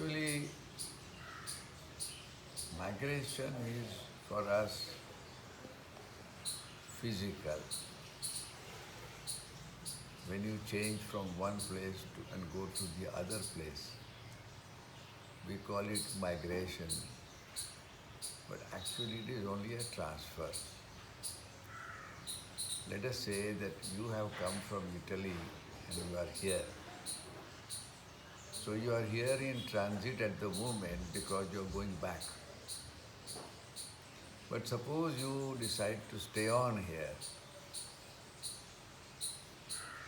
Actually, migration is for us physical. When you change from one place and go to the other place, we call it migration. But actually, it is only a transfer. Let us say that you have come from Italy and you are here. So you are here in transit at the moment because you are going back. But suppose you decide to stay on here,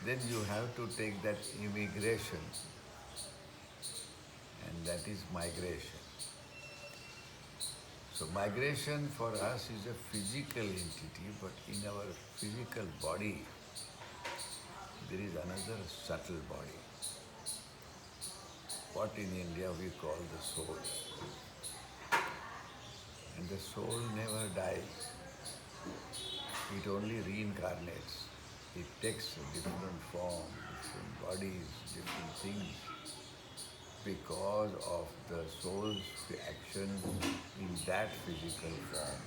then you have to take that immigration, and that is migration. So migration for us is a physical entity, but in our physical body, there is another subtle body. What in India we call the soul. And the soul never dies. It only reincarnates. It takes a different form, different bodies, different things because of the soul's action in that physical form.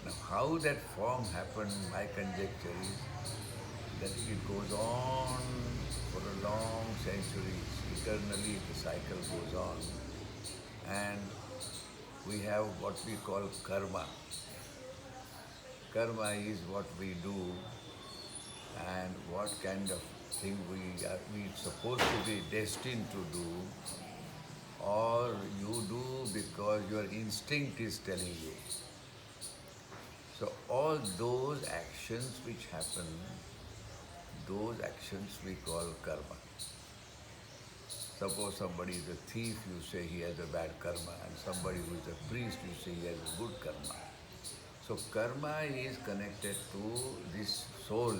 Now, how that form happened, my conjecture is that it goes on for a long centuries. Eternally, the cycle goes on. And we have what we call karma. Karma is what we do and what kind of thing we supposed to be destined to do, or you do because your instinct is telling you. So all those actions which happen, those actions we call karma. Suppose somebody is a thief, you say he has a bad karma, and somebody who is a priest, you say he has a good karma. So karma is connected to this soul,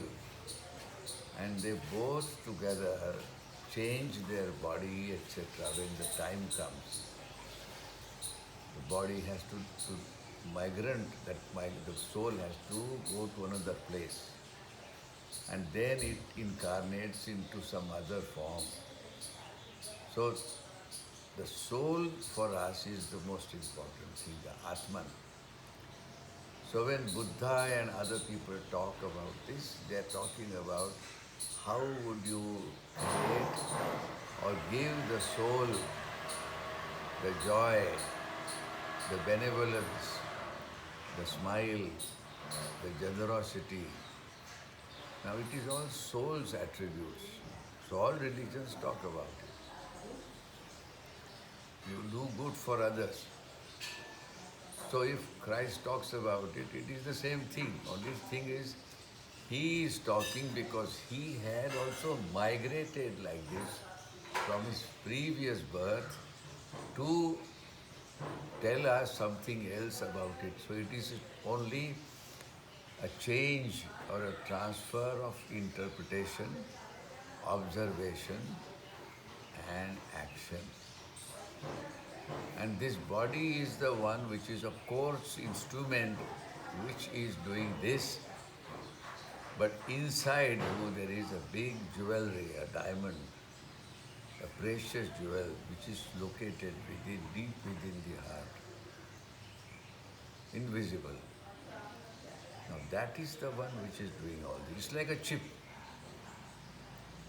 and they both together change their body, etc. when the time comes. The body has to migrant, the soul has to go to another place, and then it incarnates into some other form. So the soul for us is the most important thing, the Atman. So when Buddha and other people talk about this, they are talking about how would you create or give the soul the joy, the benevolence, the smile, the generosity. Now it is all soul's attributes. So all religions talk about it. You do good for others. So if Christ talks about it, it is the same thing. Only thing is, he is talking because he had also migrated like this from his previous birth to tell us something else about it. So it is only a change or a transfer of interpretation, observation and action. And this body is the one which is a coarse instrument which is doing this, but inside who there is a big jewelry, a diamond, a precious jewel which is located deep within the heart, invisible. Now that is the one which is doing all this. It's like a chip.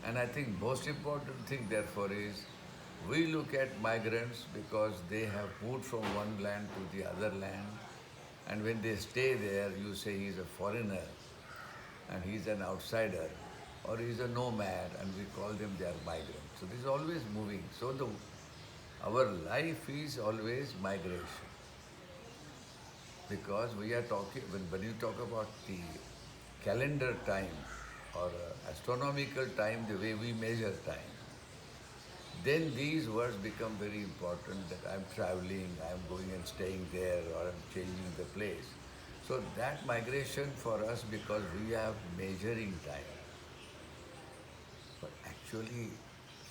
And I think most important thing therefore is we look at migrants because they have moved from one land to the other land, and when they stay there, you say he's a foreigner and he's an outsider, or he's a nomad, and we call them they are migrants. So this is always moving. So our life is always migration. Because we are talking, when you talk about the calendar time or astronomical time, the way we measure time, then these words become very important, that I'm traveling, I'm going and staying there, or I'm changing the place. So that migration for us, because we are measuring time. But actually,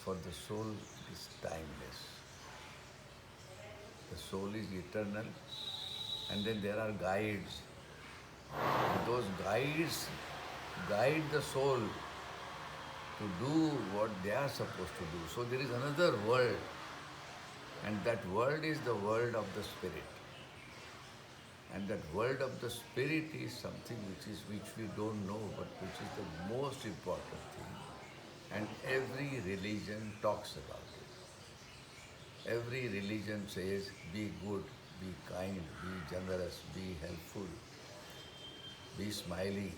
for the soul, it is timeless. The soul is eternal, and then there are guides. And those guides guide the soul to do what they are supposed to do. So there is another world, and that world is the world of the spirit. And that world of the spirit is something which we don't know, but which is the most important thing. And every religion talks about it. Every religion says, be good, be kind, be generous, be helpful, be smiling.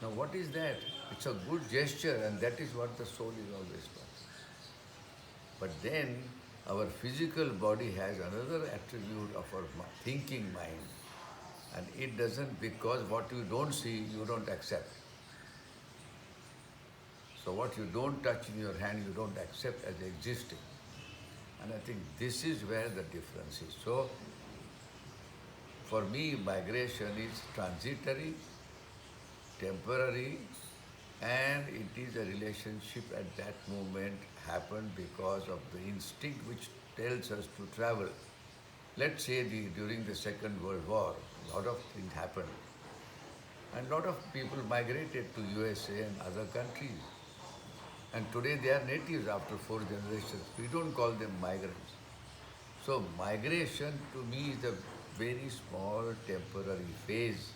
Now what is that? It's a good gesture, and that is what the soul is always about. But then our physical body has another attribute of our thinking mind. And it doesn't, because what you don't see, you don't accept. So what you don't touch in your hand, you don't accept as existing. And I think this is where the difference is. So for me, migration is transitory, temporary, and it is a relationship at that moment happened because of the instinct which tells us to travel. Let's say during the Second World War, a lot of things happened. And a lot of people migrated to USA and other countries. And today they are natives after 4 generations. We don't call them migrants. So migration to me is a very small temporary phase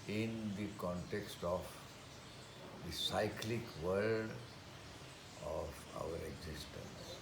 in the context of the cyclic world of our existence.